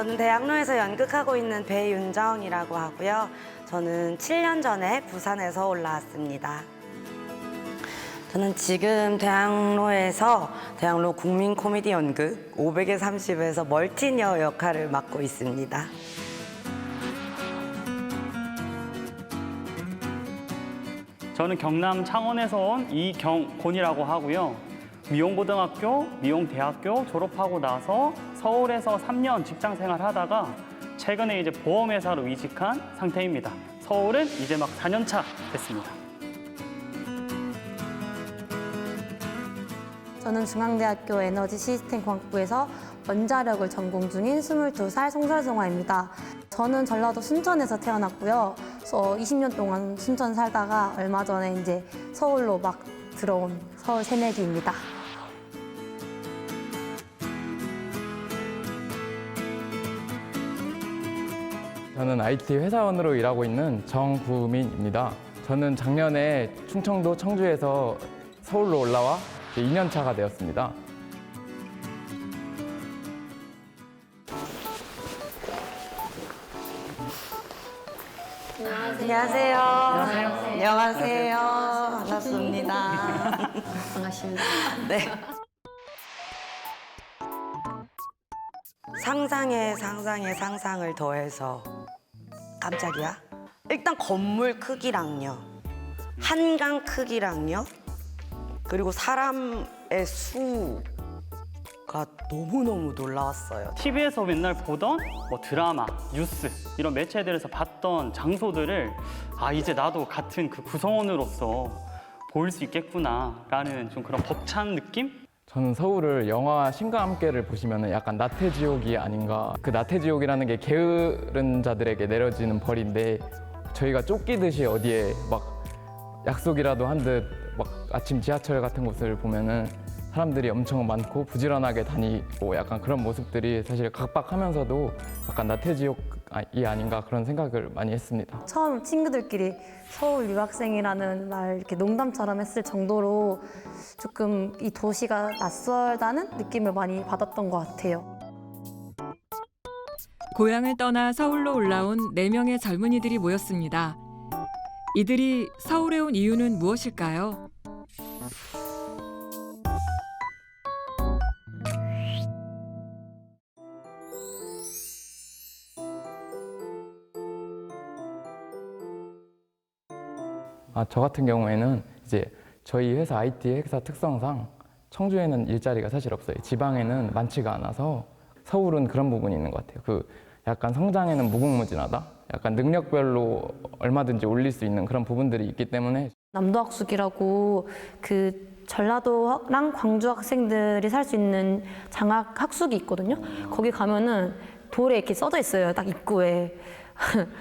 저는 대학로에서 연극하고 있는 배윤정이라고 하고요. 저는 7년 전에 부산에서 올라왔습니다. 저는 지금 대학로에서 대학로 국민 코미디 연극 500에 30에서 멀티녀 역할을 맡고 있습니다. 저는 경남 창원에서 온 이경곤이라고 하고요. 미용고등학교, 미용대학교 졸업하고 나서 서울에서 3년 직장 생활하다가 최근에 이제 보험회사로 이직한 상태입니다. 서울은 이제 막 4년 차 됐습니다. 저는 중앙대학교 에너지 시스템 공학부에서 원자력을 전공 중인 22살 송설송아입니다. 저는 전라도 순천에서 태어났고요. 20년 동안 순천 살다가 얼마 전에 이제 서울로 막 들어온 서울 새내기입니다. 저는 IT 회사원으로 일하고 있는 정구민입니다. 저는 작년에 충청도 청주에서 서울로 올라와 2년 차가 되었습니다. 안녕하세요. 안녕하세요. 반갑습니다. 반갑습니다. 네. 상상에 상상을 더해서 깜짝이야. 일단 건물 크기랑요, 한강 크기랑요, 그리고 사람의 수가 너무너무 놀라웠어요. TV에서 맨날 보던 뭐 드라마, 뉴스 이런 매체들에서 봤던 장소들을 이제 나도 같은 그 구성원으로서 보일 수 있겠구나라는 좀 그런 벅찬 느낌? 저는 서울을 영화 신과 함께를 보시면 약간 나태지옥이 아닌가. 그 나태지옥이라는 게 게으른 자들에게 내려지는 벌인데 저희가 쫓기듯이 어디에 막 약속이라도 한 듯 막 아침 지하철 같은 곳을 보면은 사람들이 엄청 많고 부지런하게 다니고 약간 그런 모습들이 사실 각박하면서도 약간 나태지옥이 아닌가 그런 생각을 많이 했습니다. 처음 친구들끼리 서울 유학생이라는 말 이렇게 농담처럼 했을 정도로 조금 이 도시가 낯설다는 느낌을 많이 받았던 것 같아요. 고향을 떠나 서울로 올라온 4명의 젊은이들이 모였습니다. 이들이 서울에 온 이유는 무엇일까요? 저 같은 경우에는 이제 저희 회사 IT 회사 특성상 청주에는 일자리가 사실 없어요. 지방에는 많지가 않아서 서울은 그런 부분이 있는 것 같아요. 그 약간 성장에는 무궁무진하다. 약간 능력별로 얼마든지 올릴 수 있는 그런 부분들이 있기 때문에 남도학숙이라고 그 전라도랑 광주 학생들이 살 수 있는 장학 학숙이 있거든요. 거기 가면은 돌에 이렇게 써져 있어요. 딱 입구에.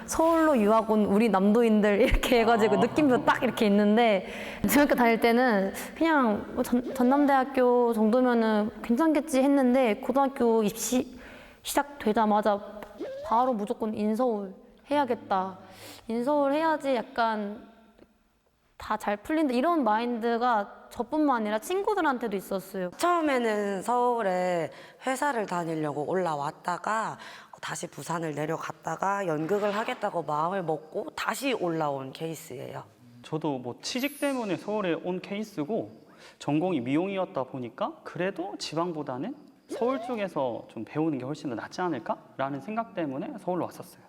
서울로 유학 온 우리 남도인들 이렇게 해가지고 느낌도 딱 이렇게 있는데 중학교 다닐 때는 그냥 전남대학교 정도면은 괜찮겠지 했는데 고등학교 입시 시작되자마자 바로 무조건 인서울 해야겠다. 인서울 해야지 약간 다 잘 풀린다 이런 마인드가 저뿐만 아니라 친구들한테도 있었어요. 처음에는 서울에 회사를 다니려고 올라왔다가 다시 부산을 내려갔다가 연극을 하겠다고 마음을 먹고 다시 올라온 케이스예요. 저도 뭐 취직 때문에 서울에 온 케이스고 전공이 미용이었다 보니까 그래도 지방보다는 서울 쪽에서 좀 배우는 게 훨씬 더 낫지 않을까라는 생각 때문에 서울로 왔었어요.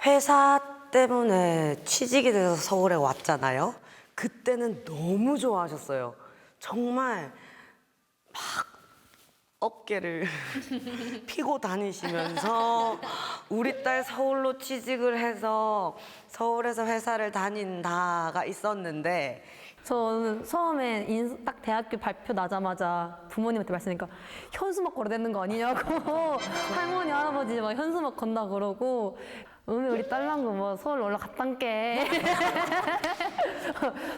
회사 때문에 취직이 돼서 서울에 왔잖아요. 그때는 너무 좋아하셨어요. 정말 막 어깨를 피고 다니시면서 우리 딸 서울로 취직을 해서 서울에서 회사를 다닌다가 있었는데 저는 처음에 딱 대학교 발표 나자마자 부모님한테 말씀하니까 현수막 걸어야 되는 거 아니냐고 할머니 할아버지 막 현수막 건다 그러고 우리 딸랑도 뭐 서울 올라갔단께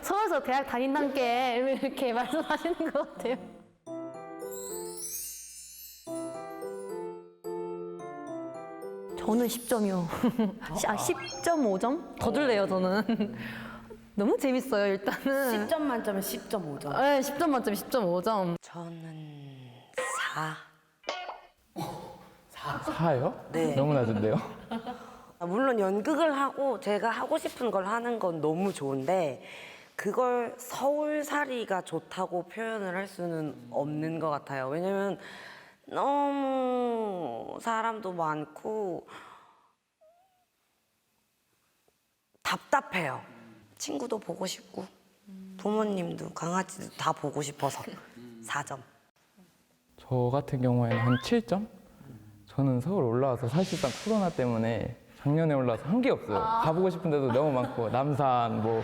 서울에서 대학 다닌단께 이렇게 말씀하시는 것 같아요. 저는 10점이요. 10.5점? 더 줄래요 저는. 너무 재밌어요, 일단은. 10점 만점에 10.5점. 네, 10점 만점에 10.5점. 저는 4. 4요? 네. 너무 낮은데요? 물론 연극을 하고 제가 하고 싶은 걸 하는 건 너무 좋은데 그걸 서울살이가 좋다고 표현을 할 수는 없는 것 같아요. 왜냐면 너무 사람도 많고 답답해요. 친구도 보고 싶고 부모님도 강아지도 다 보고 싶어서 4점. 저 같은 경우에는 한 7점? 저는 서울 올라와서 사실상 코로나 때문에 작년에 올라와서 한 게 없어요. 가보고 싶은 데도 너무 많고 남산, 뭐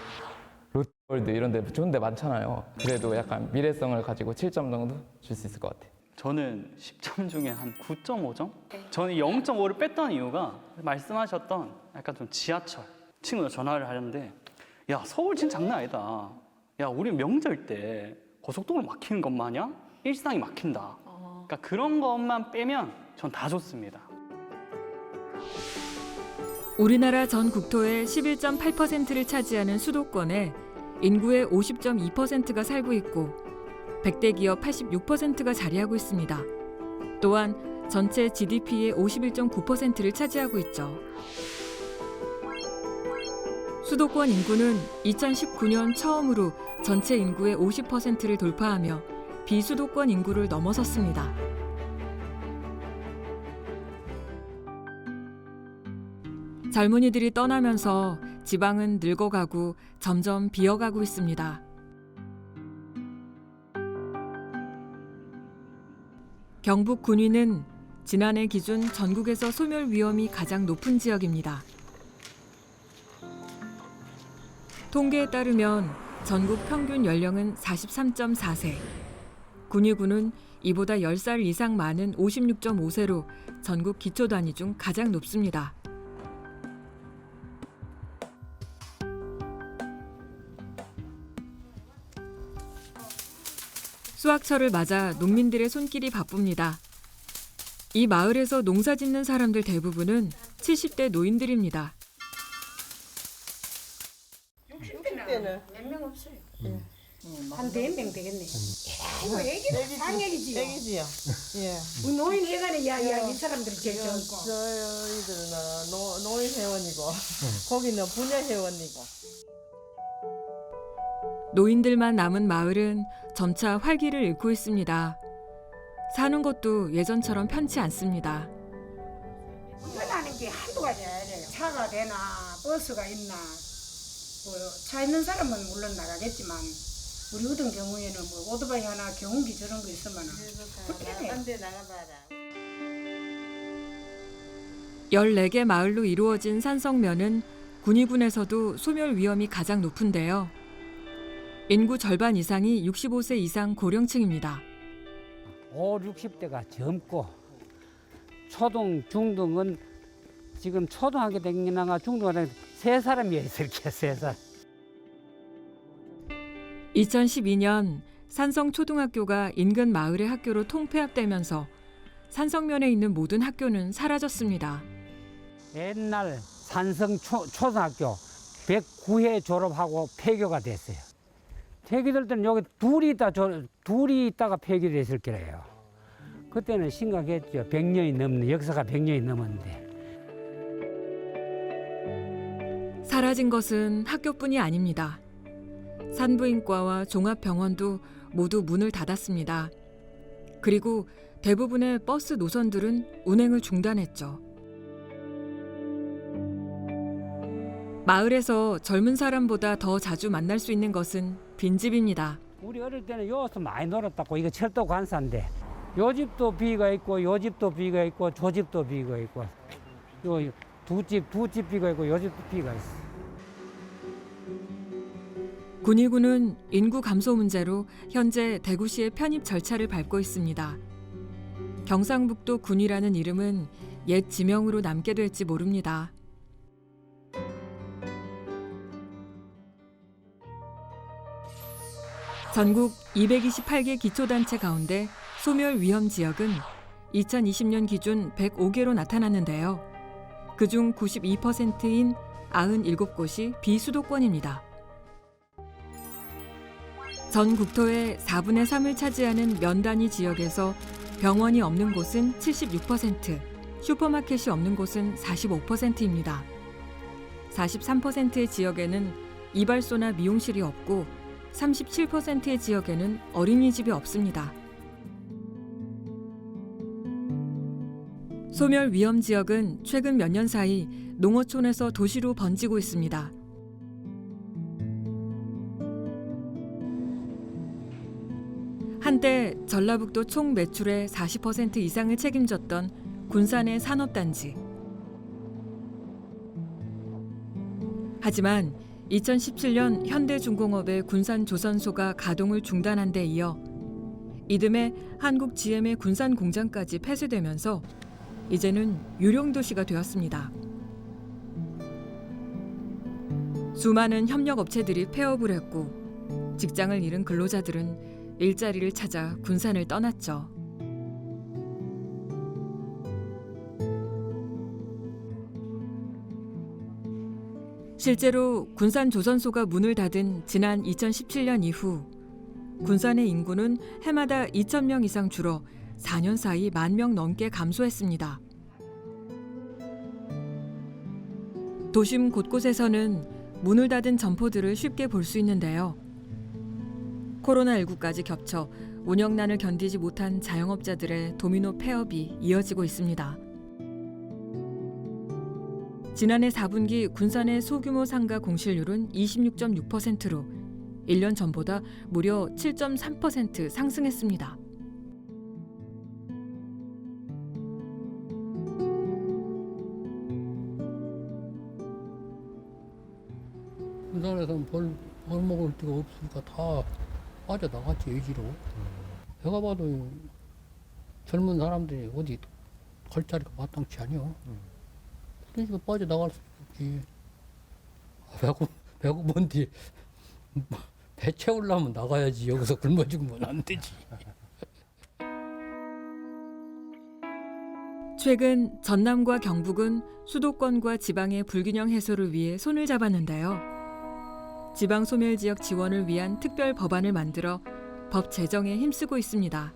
롯데월드 이런 데 좋은 데 많잖아요. 그래도 약간 미래성을 가지고 7점 정도 줄 수 있을 것 같아요. 저는 10점 중에 한 9.5점? 저는 0.5를 뺐던 이유가 말씀하셨던 약간 좀 지하철. 친구가 전화를 하는데 야, 서울 진짜 장난 아니다. 야, 우리 명절 때 고속도로 막히는 것 마냥 일상이 막힌다. 그러니까 그런 것만 빼면 전 다 좋습니다. 우리나라 전 국토의 11.8%를 차지하는 수도권에 인구의 50.2%가 살고 있고 100대 기업 86%가 자리하고 있습니다. 또한 전체 GDP의 51.9%를 차지하고 있죠. 수도권 인구는 2019년 처음으로 전체 인구의 50%를 돌파하며 비수도권 인구를 넘어섰습니다. 젊은이들이 떠나면서 지방은 늙어가고 점점 비어가고 있습니다. 경북 군위는 지난해 기준 전국에서 소멸 위험이 가장 높은 지역입니다. 통계에 따르면 전국 평균 연령은 43.4세. 군위군은 이보다 10살 이상 많은 56.5세로 전국 기초 단위 중 가장 높습니다. 수확철을 맞아 농민들의 손길이 바쁩니다. 이 마을에서 농사 짓는 사람들 대부분은 70대 노인들입니다. 60대는 몇 명 없어요. 한 4명 되겠네. 이거 애기도 쌍애기지요. 애기지요. 예. 우리 노인 회관에 이 사람들이 제일 젊고. 저희들은 노인 회원이고 거기는 부녀 회원이고. 노인들만 남은 마을은 점차 활기를 잃고 있습니다. 사는 것도 예전처럼 편치 않습니다. 운전하는 게 한두 가지야. 차가 되나 버스가 있나. 차 있는 사람은 물론 나가겠지만 우리 어떤 경우에는 뭐 오토바이 하나 경운기 저런 거 있으면 불편해요. 딴데 나가봐라. 14개 마을로 이루어진 산성면은 군위군에서도 소멸 위험이 가장 높은데요. 인구 절반 이상이 65세 이상 고령층입니다. 5, 60대가 젊고 초등, 중등은 지금 초등학교 다니나가 중등학교 3사람이에요. 이렇게 3살. 2012년 산성초등학교가 인근 마을의 학교로 통폐합되면서 산성면에 있는 모든 학교는 사라졌습니다. 옛날 산성 초등학교 109회 졸업하고 폐교가 됐어요. 폐교될 때는 여기 둘이 있다가 폐교됐을 거예요. 그때는 심각했죠. 100년이 넘는 역사가 100년이 넘었는데. 사라진 것은 학교뿐이 아닙니다. 산부인과와 종합병원도 모두 문을 닫았습니다. 그리고 대부분의 버스 노선들은 운행을 중단했죠. 마을에서 젊은 사람보다 더 자주 만날 수 있는 것은 빈집입니다. 우리 어릴 때는 여기서 많이 놀았다고. 이거 철도 관사인데 요 집도 비가 있고 요 집도 비가 있고 저 집도 비가 있고 요 두 집 비가 있고 요 집도 비가 있어. 군위군은 인구 감소 문제로 현재 대구시의 편입 절차를 밟고 있습니다. 경상북도 군위라는 이름은 옛 지명으로 남게 될지 모릅니다. 전국 228개 기초단체 가운데 소멸 위험 지역은 2020년 기준 105개로 나타났는데요. 그중 92%인 97곳이 비수도권입니다. 전 국토의 4분의 3을 차지하는 면단위 지역에서 병원이 없는 곳은 76%, 슈퍼마켓이 없는 곳은 45%입니다. 43%의 지역에는 이발소나 미용실이 없고 37%의 지역에는 어린이집이 없습니다. 소멸 위험 지역은 최근 몇 년 사이 농어촌에서 도시로 번지고 있습니다. 한때 전라북도 총 매출의 40% 이상을 책임졌던 군산의 산업단지. 하지만 2017년 현대중공업의 군산조선소가 가동을 중단한 데 이어 이듬해 한국 GM의 군산 공장까지 폐쇄되면서 이제는 유령도시가 되었습니다. 수많은 협력업체들이 폐업을 했고 직장을 잃은 근로자들은 일자리를 찾아 군산을 떠났죠. 실제로 군산조선소가 문을 닫은 지난 2017년 이후 군산의 인구는 해마다 2,000명 이상 줄어 4년 사이 10,000명 넘게 감소했습니다. 도심 곳곳에서는 문을 닫은 점포들을 쉽게 볼 수 있는데요. 코로나19까지 겹쳐 운영난을 견디지 못한 자영업자들의 도미노 폐업이 이어지고 있습니다. 지난해 4분기 군산의 소규모 상가 공실률은 26.6%로 1년 전보다 무려 7.3% 상승했습니다. 군산에서는 벌 먹을 데가 없으니까 다 빠져나갔지, 여기로. 내가 봐도 젊은 사람들이 어디 갈 자리가 마땅치 않요. 그러니까 빠져나갈 수 있지. 배고픈데 배 채우려면 나가야지. 여기서 굶어 죽으면 안 되지. 최근 전남과 경북은 수도권과 지방의 불균형 해소를 위해 손을 잡았는데요. 지방 소멸 지역 지원을 위한 특별 법안을 만들어 법 제정에 힘쓰고 있습니다.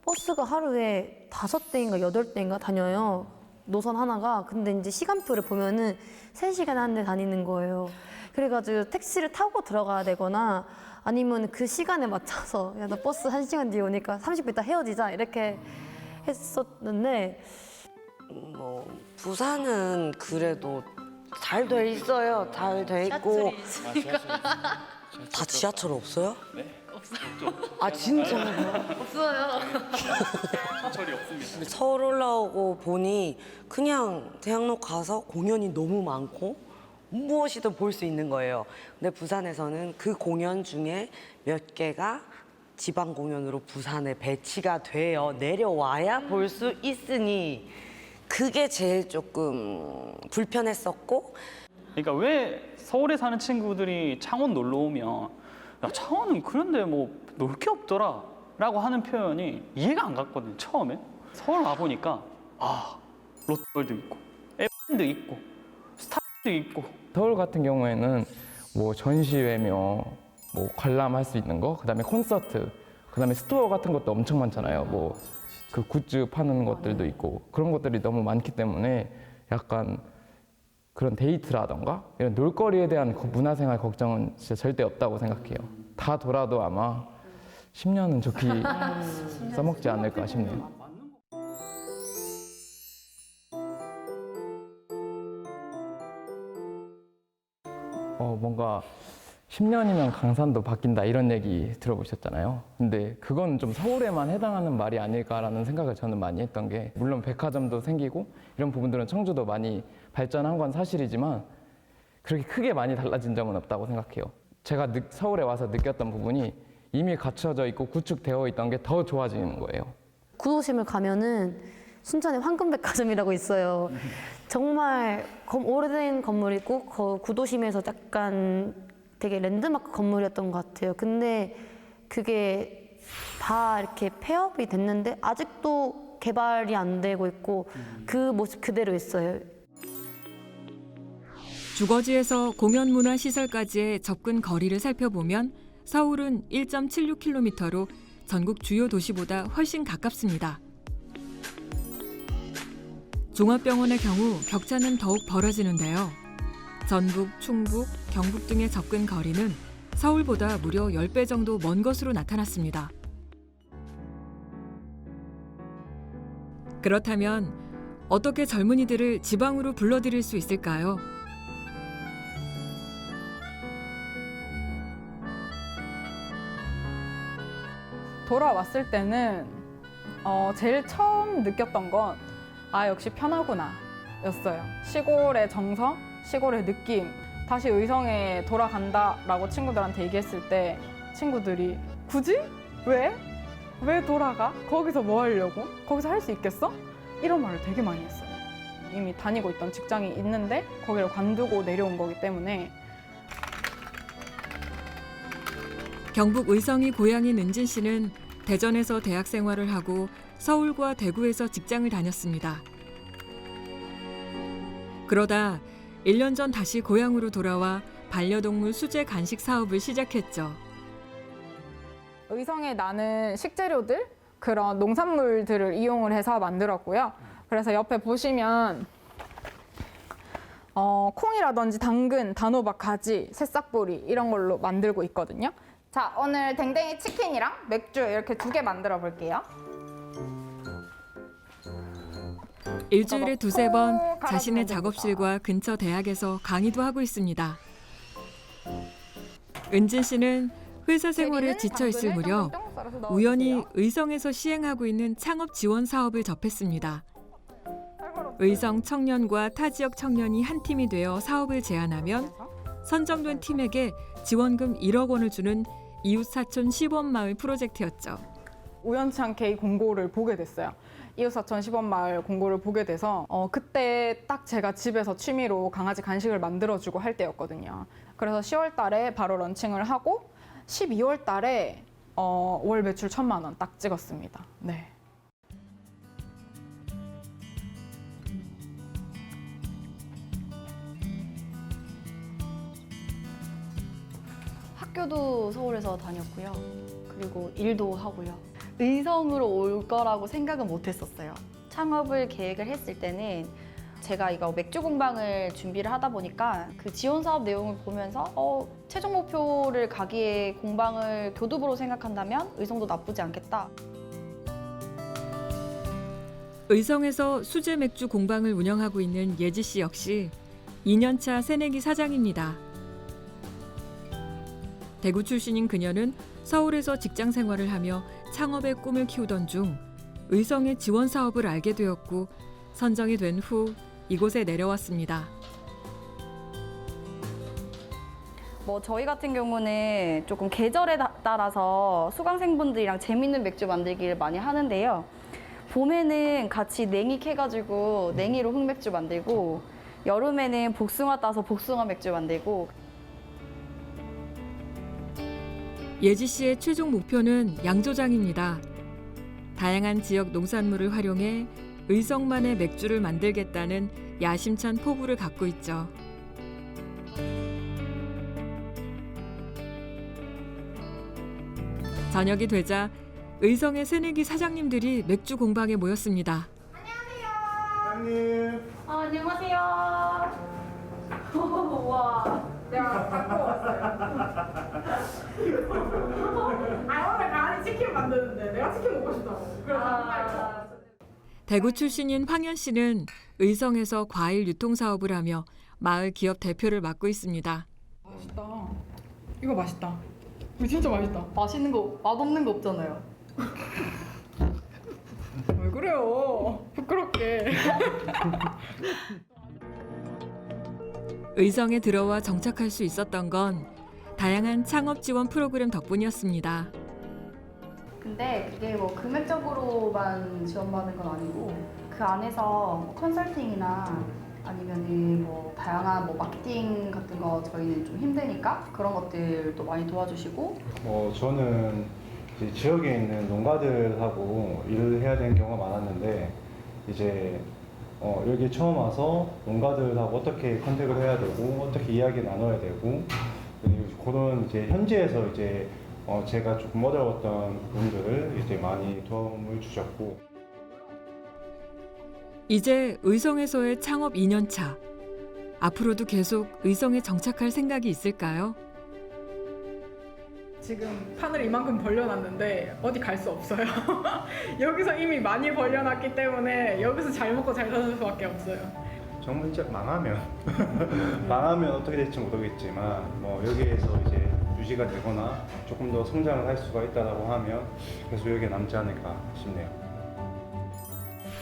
버스가 하루에 5대인가 8대인가 다녀요. 노선 하나가. 근데 이제 시간표를 보면은 3시간에 한 대 다니는 거예요. 그래가지고 택시를 타고 들어가야 되거나 아니면 그 시간에 맞춰서 야, 나 버스 1시간 뒤에 오니까 30분 있다 헤어지자 이렇게 했었는데 부산은 그래도 잘 돼 있어요. 잘 돼 있고. 다 지하철 없어요? 네, 없어요. 아 진짜요? 없어요. 지하철이 없습니다. 서울 올라오고 보니 그냥 대학로 가서 공연이 너무 많고 무엇이든 볼 수 있는 거예요. 근데 부산에서는 그 공연 중에 몇 개가 지방 공연으로 부산에 배치가 되어 내려와야 볼 수 있으니 그게 제일 조금 불편했었고. 그러니까 왜 서울에 사는 친구들이 창원 놀러 오면 야 창원은 그런데 뭐 놀 게 없더라 라고 하는 표현이 이해가 안 갔거든요. 처음에 서울 와보니까 아 롯데월드 있고 에버랜드 있고 스타벅스 있고. 서울 같은 경우에는 뭐 전시회며 뭐 관람할 수 있는 거, 그다음에 콘서트, 그다음에 스토어 같은 것도 엄청 많잖아요. 뭐 그 굿즈 파는 것들도 있고 그런 것들이 너무 많기 때문에 약간 그런 데이트라던가 이런 놀거리에 대한 문화생활 걱정은 진짜 절대 없다고 생각해요. 다 돌아도 아마 10년은 좋게 써먹지 않을까 싶네요. 뭔가 10년이면 강산도 바뀐다 이런 얘기 들어보셨잖아요. 근데 그건 좀 서울에만 해당하는 말이 아닐까라는 생각을 저는 많이 했던 게, 물론 백화점도 생기고 이런 부분들은 청주도 많이 발전한 건 사실이지만 그렇게 크게 많이 달라진 점은 없다고 생각해요. 제가 서울에 와서 느꼈던 부분이 이미 갖춰져 있고 구축되어 있던 게 더 좋아지는 거예요. 구도심을 가면은 순천에 황금백화점이라고 있어요. 정말 오래된 건물이고 구도심에서 약간 되게 랜드마크 건물이었던 것 같아요. 근데 그게 다 이렇게 폐업이 됐는데 아직도 개발이 안 되고 있고 그 모습 그대로 있어요. 주거지에서 공연문화시설까지의 접근 거리를 살펴보면 서울은 1.76km로 전국 주요 도시보다 훨씬 가깝습니다. 종합병원의 경우 격차는 더욱 벌어지는데요. 전북, 충북, 경북 등의 접근 거리는 서울보다 무려 10배 정도 먼 것으로 나타났습니다. 그렇다면 어떻게 젊은이들을 지방으로 불러들일 수 있을까요? 돌아왔을 때는 제일 처음 느꼈던 건 역시 편하구나 였어요. 시골의 정서, 시골의 느낌. 다시 의성에 돌아간다라고 친구들한테 얘기했을 때 친구들이 굳이? 왜? 왜 돌아가? 거기서 뭐 하려고? 거기서 할 수 있겠어? 이런 말을 되게 많이 했어요. 이미 다니고 있던 직장이 있는데 거기를 관두고 내려온 거기 때문에. 경북 의성이 고향인 은진 씨는 대전에서 대학 생활을 하고 서울과 대구에서 직장을 다녔습니다. 그러다 1년 전 다시 고향으로 돌아와 반려동물 수제 간식 사업을 시작했죠. 의성에 나는 식재료들, 그런 농산물들을 이용을 해서 만들었고요. 그래서 옆에 보시면 콩이라든지 당근, 단호박, 가지, 새싹보리 이런 걸로 만들고 있거든요. 자, 오늘 댕댕이 치킨이랑 맥주 이렇게 2개 만들어 볼게요. 일주일에 2-3번 자신의 작업실과 근처 대학에서 강의도 하고 있습니다. 은진 씨는 회사 생활에 지쳐 있을 무렵 우연히 의성에서 시행하고 있는 창업 지원 사업을 접했습니다. 의성 청년과 타 지역 청년이 한 팀이 되어 사업을 제안하면 선정된 팀에게 지원금 1억 원을 주는 이웃사촌 시범마을 프로젝트였죠. 우연치 않게 이 공고를 보게 됐어요. 이웃사촌 시범마을 공고를 보게 돼서 그때 딱 제가 집에서 취미로 강아지 간식을 만들어주고 할 때였거든요. 그래서 10월 달에 바로 런칭을 하고 12월 달에 월 매출 1,000만 원 딱 찍었습니다. 네. 학교도 서울에서 다녔고요. 그리고 일도 하고요. 의성으로 올 거라고 생각은 못 했었어요. 창업을 계획을 했을 때는 제가 이거 맥주 공방을 준비를 하다 보니까 그 지원 사업 내용을 보면서 최종 목표를 가기에 공방을 교두보로 생각한다면 의성도 나쁘지 않겠다. 의성에서 수제 맥주 공방을 운영하고 있는 예지 씨 역시 2년차 새내기 사장입니다. 대구 출신인 그녀는 서울에서 직장 생활을 하며 창업의 꿈을 키우던 중 의성의 지원 사업을 알게 되었고 선정이 된 후 이곳에 내려왔습니다. 저희 같은 경우는 조금 계절에 따라서 수강생분들이랑 재밌는 맥주 만들기를 많이 하는데요. 봄에는 같이 냉이 캐가지고 냉이로 흑맥주 만들고 여름에는 복숭아 따서 복숭아 맥주 만들고. 예지 씨의 최종 목표는 양조장입니다. 다양한 지역 농산물을 활용해 의성만의 맥주를 만들겠다는 야심찬 포부를 갖고 있죠. 저녁이 되자 의성의 새내기 사장님들이 맥주 공방에 모였습니다. 안녕하세요. 안녕하세요. 와, 내가 갖고 왔어요. 오늘 강아지 치킨 만드는데 내가 치킨 먹고 싶다고. 그래서 대구 출신인 황현 씨는 의성에서 과일 유통 사업을 하며 마을 기업 대표를 맡고 있습니다. 맛있다. 이거 맛있다. 이거 진짜 맛있다. 맛있는 거, 맛없는 거 없잖아요. 왜 그래요? 부끄럽게. 의성에 들어와 정착할 수 있었던 건 다양한 창업 지원 프로그램 덕분이었습니다. 근데 그게 금액적으로만 지원받는 건 아니고 그 안에서 컨설팅이나 아니면은 다양한 마케팅 같은 거 저희는 좀 힘드니까 그런 것들도 많이 도와주시고. 저는 이제 지역에 있는 농가들하고 일을 해야 되는 경우가 많았는데 이제 여기 처음 와서 농가들하고 어떻게 컨택을 해야 되고 어떻게 이야기 나눠야 되고 그런 이제 현지에서 이제 제가 조금 어려웠던 부분들을 이제 많이 도움을 주셨고. 이제 의성에서의 창업 2년 차. 앞으로도 계속 의성에 정착할 생각이 있을까요? 지금 판을 이만큼 벌려놨는데 어디 갈 수 없어요. 여기서 이미 많이 벌려놨기 때문에 여기서 잘 먹고 잘 사는 수밖에 없어요. 정말 진짜 망하면 어떻게 될지 모르겠지만 뭐 여기에서 이제 유지가 되거나 조금 더 성장을 할 수가 있다라고 하면 계속 여기에 남지 않을까 싶네요.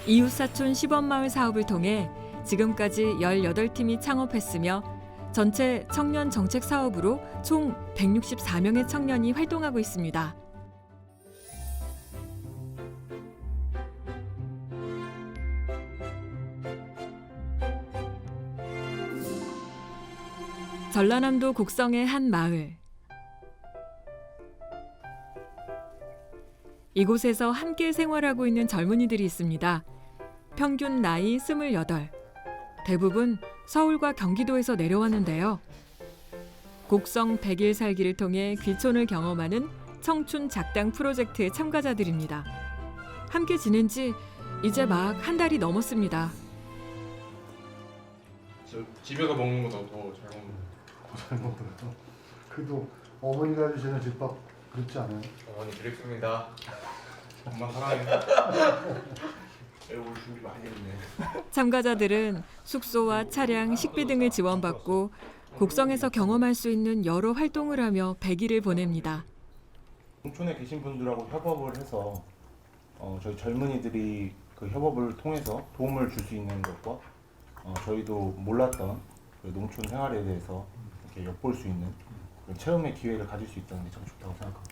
이웃사촌 시범마을 사업을 통해 지금까지 18팀이 창업했으며 전체 청년 정책 사업으로 총 164명의 청년이 활동하고 있습니다. 전라남도 곡성의 한 마을. 이곳에서 함께 생활하고 있는 젊은이들이 있습니다. 평균 나이 28. 대부분 서울과 경기도에서 내려왔는데요. 곡성 100일 살기를 통해 귀촌을 경험하는 청춘 작당 프로젝트의 참가자들입니다. 함께 지낸 지 이제 막 한 달이 넘었습니다. 집에서 먹는 거보다 더 잘 먹어요. 그래도 어머니가 해주시는 집밥 그렇지 않아요? 어머니 드리겠습니다. 엄마 사랑해. 오늘 준비 많이 했네. 참가자들은 숙소와 차량, 식비 등을 지원받고 곡성에서 경험할 수 있는 여러 활동을 하며 100일을 보냅니다. 농촌에 계신 분들하고 협업을 해서 저희 젊은이들이 그 협업을 통해서 도움을 줄 수 있는 것과 저희도 몰랐던 그 농촌 생활에 대해서 이렇게 엿볼 수 있는 그런 체험의 기회를 가질 수 있다는 게 참 좋다고 생각합니다.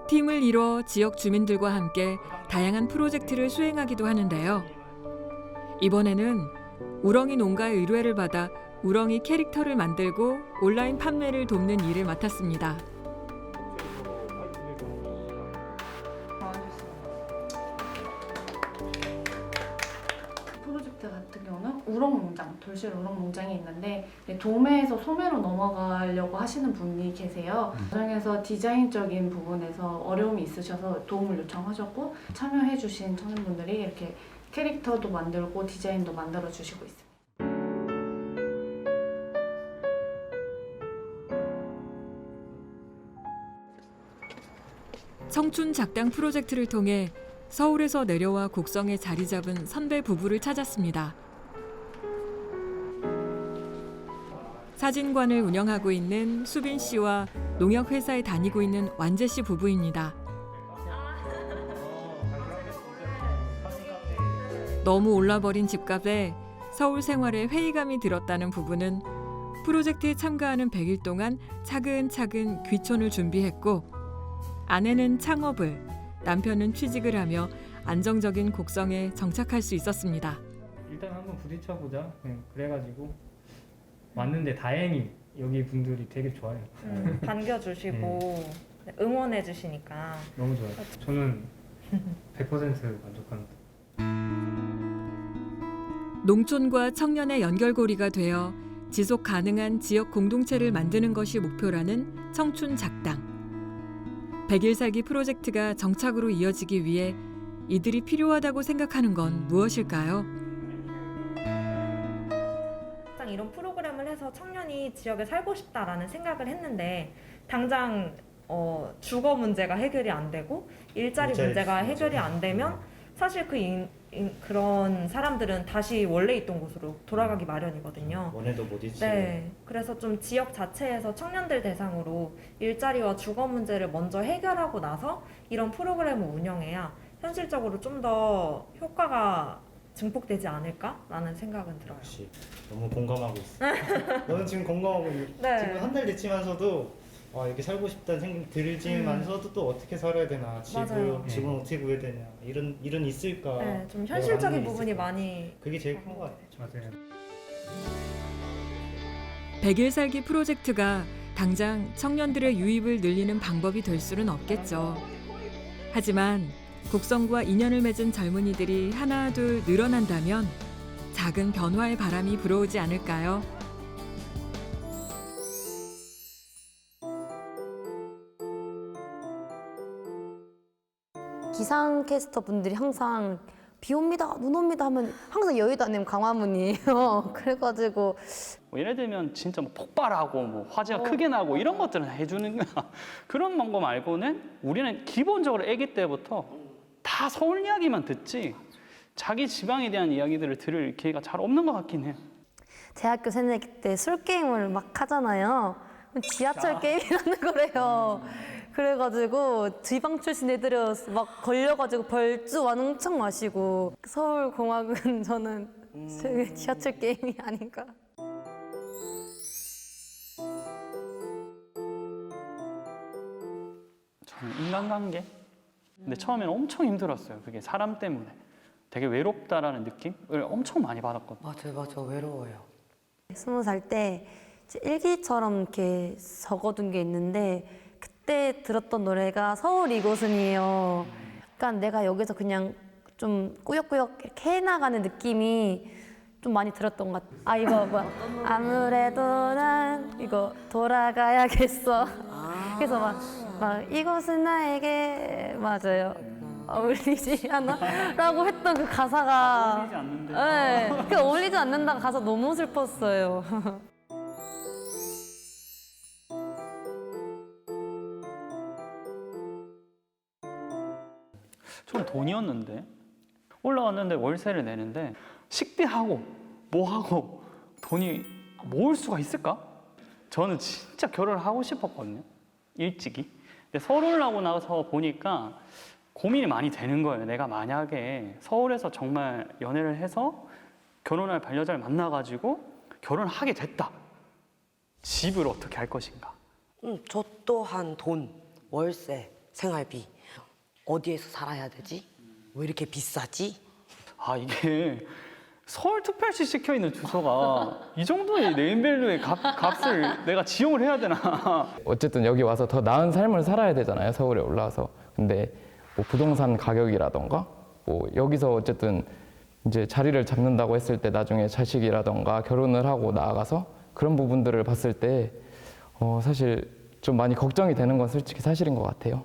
팀을 이뤄 지역 주민들과 함께 다양한 프로젝트를 수행하기도 하는데요. 이번에는 우렁이 농가의 의뢰를 받아 우렁이 캐릭터를 만들고 온라인 판매를 돕는 일을 맡았습니다. 프로젝트 같은 경우는 우렁농장, 돌실 우렁농장이 있는데 도매에서 소매로 넘어가려고 하시는 분이 계세요. 과정에서 디자인적인 부분에서 어려움이 있으셔서 도움을 요청하셨고 참여해주신 청년분들이 이렇게 캐릭터도 만들고 디자인도 만들어 주시고 있습니다. 청춘 작당 프로젝트를 통해 서울에서 내려와 곡성에 자리 잡은 선배 부부를 찾았습니다. 사진관을 운영하고 있는 수빈 씨와 농약 회사에 다니고 있는 완재 씨 부부입니다. 너무 올라버린 집값에 서울 생활에 회의감이 들었다는 부부는 프로젝트에 참가하는 100일 동안 차근차근 귀촌을 준비했고 아내는 창업을, 남편은 취직을 하며 안정적인 곡성에 정착할 수 있었습니다. 일단 한번 부딪혀보자. 그래가지고 왔는데 다행히 여기 분들이 되게 좋아요. 반겨주시고 응원해주시니까 너무 좋아요. 저는 100% 만족합니다. 농촌과 청년의 연결고리가 되어 지속 가능한 지역 공동체를 만드는 것이 목표라는 청춘 작당. 100일 살기 프로젝트가 정착으로 이어지기 위해 이들이 필요하다고 생각하는 건 무엇일까요? 이런 프로그램을 해서 청년이 지역에 살고 싶다라는 생각을 했는데 당장 주거 문제가 해결이 안 되고 일자리 문제가 해결이 안 되면 사실 그런 사람들은 다시 원래 있던 곳으로 돌아가기 마련이거든요. 원해도 못 있지. 네, 그래서 좀 지역 자체에서 청년들 대상으로 일자리와 주거 문제를 먼저 해결하고 나서 이런 프로그램을 운영해야 현실적으로 좀 더 효과가 증폭되지 않을까라는 생각은 들어요. 역시 너무 공감하고 있어. 너는 지금 공감하고 있는. 네. 지금 한 달 됐지만서도 이렇게 살고 싶다는 생각 들지만서도 또 어떻게 살아야 되나, 집은 어떻게 구해야 되냐, 이런 일은 있을까. 네, 좀 현실적인 부분이 많이 그게 제일 큰 것 같아요. 맞아요. 100일 살기 프로젝트가 당장 청년들의 유입을 늘리는 방법이 될 수는 없겠죠. 하지만 곡성과 인연을 맺은 젊은이들이 하나 둘 늘어난다면 작은 변화의 바람이 불어오지 않을까요? 기상캐스터 분들이 항상 비 옵니다, 눈 옵니다 하면 항상 여의도 아니면 광화문이에요. 그래가지고 뭐 예를 들면 진짜 뭐 폭발하고 뭐 화재가 크게 나고 이런 것들은 해주는 거야. 그런 방법 말고는 우리는 기본적으로 아기 때부터 다 서울 이야기만 듣지 자기 지방에 대한 이야기들을 들을 기회가 잘 없는 것 같긴 해. 대학교 새내기 때 술 게임을 막 하잖아요. 그럼 지하철 게임이라는 거래요. 그래가지고 지방 출신 애들이 막 걸려가지고 벌주 왕창 마시고 서울공학은 저는 지하철 게임이 아닌가. 저는 인간관계. 근데 처음에는 엄청 힘들었어요. 그게 사람 때문에. 되게 외롭다라는 느낌을 엄청 많이 받았거든요. 맞아, 외로워요. 20살 때 일기처럼 이렇게 적어둔 게 있는데 그때 들었던 노래가 서울 이곳은이에요. 약간 내가 여기서 그냥 좀 꾸역꾸역 이렇게 해나가는 느낌이 좀 많이 들었던 것 같아요. 아 이거 뭐야? 아무래도 난 이거 돌아가야겠어. 그래서 막 이곳은 나에게 맞아요. 어울리지 않아라고 했던 그 가사가 어울리지 않는데. 네, 그 어울리지 않는다 가사 너무 슬펐어요. 좀 돈이었는데 올라왔는데 월세를 내는데 식비하고 뭐하고 돈이 모을 수가 있을까? 저는 진짜 결혼을 하고 싶었거든요. 일찍이. 근데 서울 올라오고 나서 보니까 고민이 많이 되는 거예요. 내가 만약에 서울에서 정말 연애를 해서 결혼할 반려자를 만나가지고 결혼을 하게 됐다. 집을 어떻게 할 것인가? 저 또한 돈, 월세, 생활비 어디에서 살아야 되지? 왜 이렇게 비싸지? 아 이게 서울특별시 찍혀있는 주소가 이 정도의 네임밸류의 값을 내가 지용을 해야 되나? 어쨌든 여기 와서 더 나은 삶을 살아야 되잖아요. 서울에 올라와서. 근데 뭐 부동산 가격이라던가 뭐 여기서 어쨌든 이제 자리를 잡는다고 했을 때 나중에 자식이라던가 결혼을 하고 나아가서 그런 부분들을 봤을 때 사실 좀 많이 걱정이 되는 건 솔직히 사실인 것 같아요.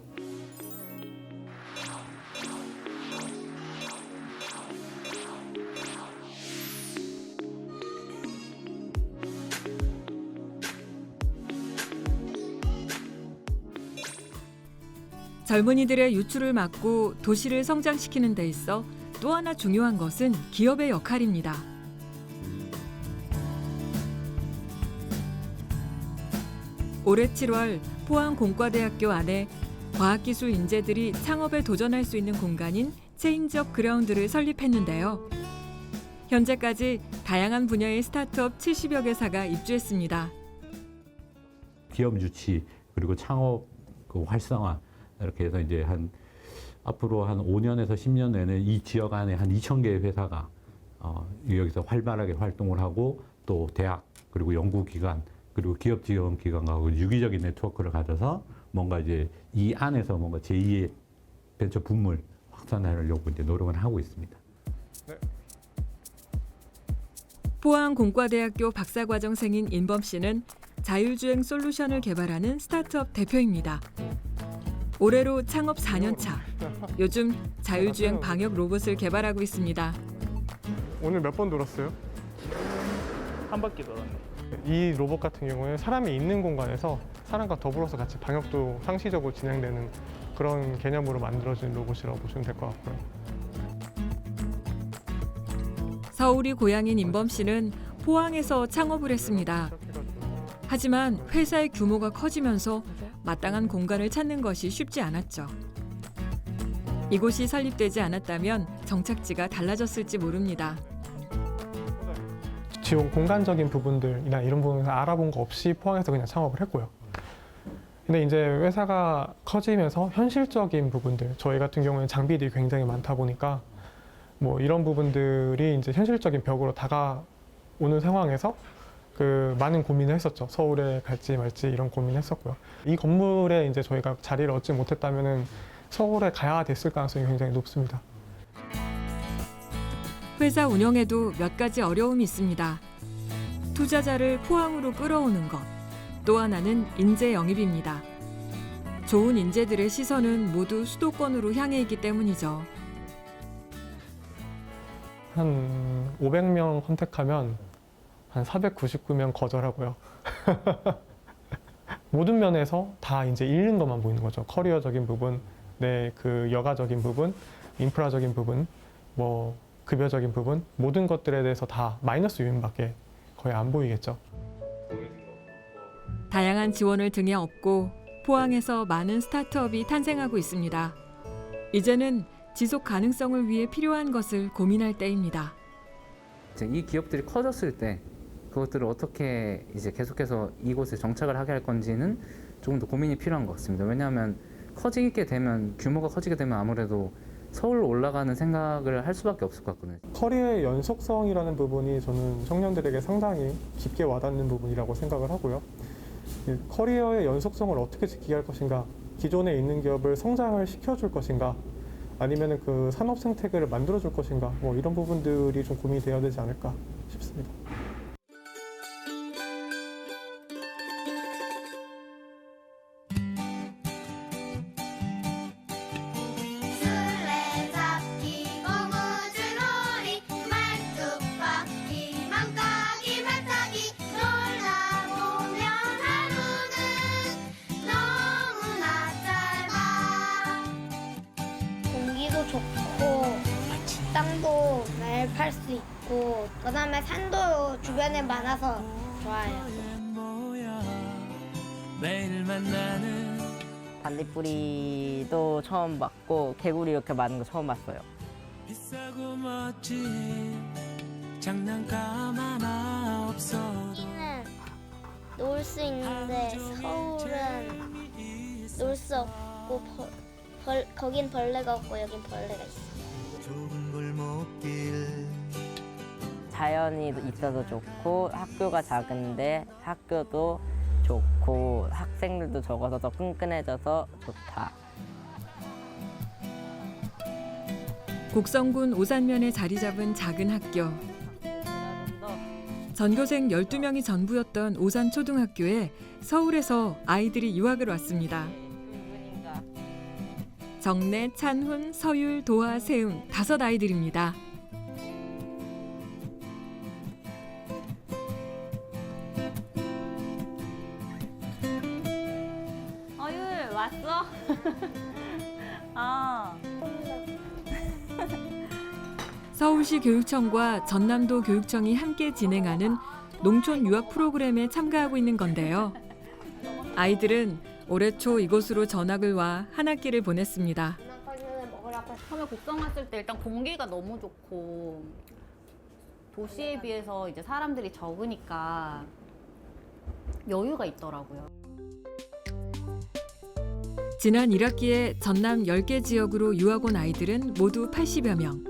젊은이들의 유출을 막고 도시를 성장시키는 데 있어 또 하나 중요한 것은 기업의 역할입니다. 올해 7월 포항공과대학교 안에 과학기술 인재들이 창업에 도전할 수 있는 공간인 체인지업 그라운드를 설립했는데요. 현재까지 다양한 분야의 스타트업 70여 개사가 입주했습니다. 기업 유치 그리고 창업 활성화 이렇게 해서 이제 앞으로 한 5년에서 10년 내내 이 지역 안에 한 2,000개의 회사가 여기서 활발하게 활동을 하고 또 대학 그리고 연구기관 그리고 기업 지원기관과 유기적인 네트워크를 가져서 뭔가 이제 이 안에서 뭔가 제2의 벤처 붐을 확산하려고 이제 노력을 하고 있습니다. 네. 포항공과대학교 박사과정생인 인범 씨는 자율주행 솔루션을 개발하는 스타트업 대표입니다. 올해로 창업 4년 차. 요즘 자율주행 방역 로봇을 개발하고 있습니다. 오늘 몇 번 돌았어요? 한 바퀴 돌았네. 이 로봇 같은 경우에 사람이 있는 공간에서 사람과 더불어서 같이 방역도 상시적으로 진행되는 그런 개념으로 만들어진 로봇이라고 보시면 될 것 같고요. 서울이 고향인 인범 씨는 포항에서 창업을 했습니다. 하지만 회사의 규모가 커지면서 마땅한 공간을 찾는 것이 쉽지 않았죠. 이곳이 설립되지 않았다면 정착지가 달라졌을지 모릅니다. 지원 공간적인 부분들이나 이런 부분에서 알아본 거 없이 포항에서 그냥 창업을 했고요. 근데 이제 회사가 커지면서 현실적인 부분들, 저희 같은 경우는 장비들이 굉장히 많다 보니까 뭐 이런 부분들이 이제 현실적인 벽으로 다가오는 상황에서 그 많은 고민을 했었죠. 서울에 갈지 말지 이런 고민했었고요. 이 건물에 이제 저희가 자리를 얻지 못했다면은 서울에 가야 됐을 가능성이 굉장히 높습니다. 회사 운영에도 몇 가지 어려움이 있습니다. 투자자를 포항으로 끌어오는 것, 또 하나는 인재 영입입니다. 좋은 인재들의 시선은 모두 수도권으로 향해 있기 때문이죠. 한 500명 컨택하면 한 499명 거절하고요. 모든 면에서 다 이제 잃는 것만 보이는 거죠. 커리어적인 부분, 내 그 여가적인 부분, 인프라적인 부분, 뭐 급여적인 부분, 모든 것들에 대해서 다 마이너스 요인밖에 거의 안 보이겠죠. 다양한 지원을 등에 업고 포항에서 많은 스타트업이 탄생하고 있습니다. 이제는 지속 가능성을 위해 필요한 것을 고민할 때입니다. 이 기업들이 커졌을 때 그것들을 어떻게 이제 계속해서 이곳에 정착을 하게 할 건지는 조금 더 고민이 필요한 것 같습니다. 왜냐하면 커지게 되면 규모가 커지게 되면 아무래도 서울로 올라가는 생각을 할 수밖에 없을 것 같거든요. 커리어의 연속성이라는 부분이 저는 청년들에게 상당히 깊게 와닿는 부분이라고 생각을 하고요. 이 커리어의 연속성을 어떻게 지키게 할 것인가, 기존에 있는 기업을 성장을 시켜줄 것인가, 아니면 그 산업 생태계를 만들어줄 것인가, 뭐 이런 부분들이 좀 고민이 되어야 되지 않을까 싶습니다. 술래잡기 고무줄놀이 말뚝박기 맘까기 말타기 놀다 보면 하루는 너무나 짧아. 공기도 좋고 식당도 매일 팔 수 있고 그다음에 산도 주변에 많아서 좋아요. 매일 만나는 반딧불이도 처음 봤고 개구리 이렇게 많은 거 처음 봤어요. 비싸고 멋진 장난감 하나 없어도 여기는 놀 수 있는데 서울은 놀 수 없고 거긴 벌레가 없고 여긴 벌레가 있어요. 좁은 골목길 자연이 있어서 좋고 학교가 작은데 학교도 좋고 학생들도 적어서 더 끈끈해져서 좋다. 곡성군 오산면에 자리 잡은 작은 학교. 전교생 12명이 전부였던 오산초등학교에 서울에서 아이들이 유학을 왔습니다. 정래, 찬훈, 서율, 도하, 세웅 5 아이들입니다. 어율 왔어? 아. 서울시 교육청과 전남도 교육청이 함께 진행하는 농촌 유학 프로그램에 참가하고 있는 건데요. 아이들은 올해 초 이곳으로 전학을 와 한 학기를 보냈습니다. 처음에 곡성 왔을 때 일단 공기가 너무 좋고 도시에 비해서 이제 사람들이 적으니까 여유가 있더라고요. 지난 1학기에 전남 10개 지역으로 유학 온 아이들은 모두 80여 명.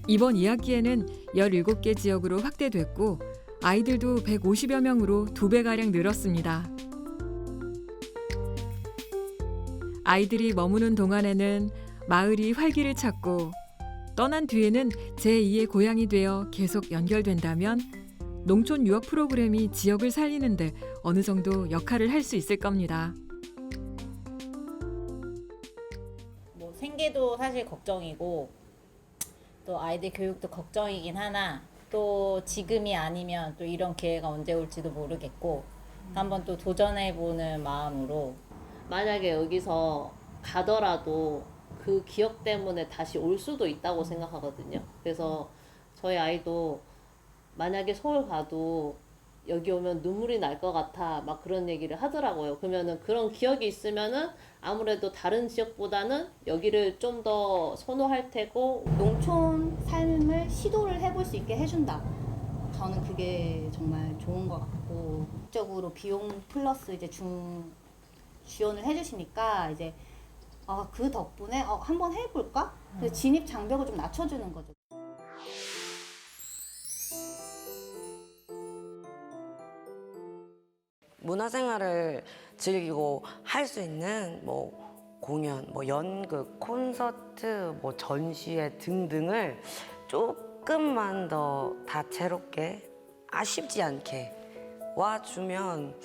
이번 2학기에는 17개 지역으로 확대됐고 아이들도 150여 명으로 2배가량 늘었습니다. 아이들이 머무는 동안에는 마을이 활기를 찾고 떠난 뒤에는 제2의 고향이 되어 계속 연결된다면 농촌 유학 프로그램이 지역을 살리는데 어느 정도 역할을 할 수 있을 겁니다. 뭐 생계도 사실 걱정이고 또 아이들 교육도 걱정이긴 하나 또 지금이 아니면 또 이런 기회가 언제 올지도 모르겠고 한번 또 도전해보는 마음으로 만약에 여기서 가더라도 그 기억 때문에 다시 올 수도 있다고 생각하거든요. 그래서 저희 아이도 만약에 서울 가도 여기 오면 눈물이 날 것 같아 막 그런 얘기를 하더라고요. 그러면은 그런 기억이 있으면은 아무래도 다른 지역보다는 여기를 좀 더 선호할 테고 농촌 삶을 시도를 해볼 수 있게 해준다. 저는 그게 정말 좋은 것 같고 적으로 비용 플러스 이제 지원을 해주시니까 이제 그 덕분에 한번 해볼까? 그래서 진입 장벽을 좀 낮춰주는 거죠. 문화생활을 즐기고 할 수 있는 뭐 공연, 뭐 연극, 콘서트, 뭐 전시회 등등을 조금만 더 다채롭게 아쉽지 않게 와주면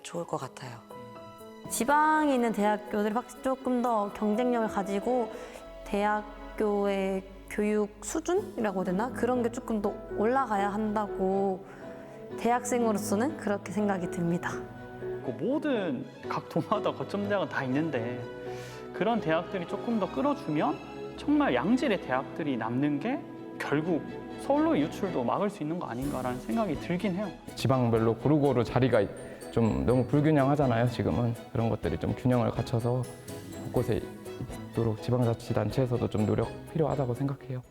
좋을 것 같아요. 지방에 있는 대학교들이 확실히 조금 더 경쟁력을 가지고 대학교의 교육 수준이라고 해야 되나? 그런 게 조금 더 올라가야 한다고 대학생으로서는 그렇게 생각이 듭니다. 모든 각 도마다 거점 대학은 다 있는데 그런 대학들이 조금 더 끌어주면 정말 양질의 대학들이 남는 게 결국 서울로의 유출도 막을 수 있는 거 아닌가라는 생각이 들긴 해요. 지방별로 고루고루 자리가 좀 너무 불균형하잖아요. 지금은 그런 것들이 좀 균형을 갖춰서 곳곳에 있도록 지방자치단체에서도 좀 노력 필요하다고 생각해요.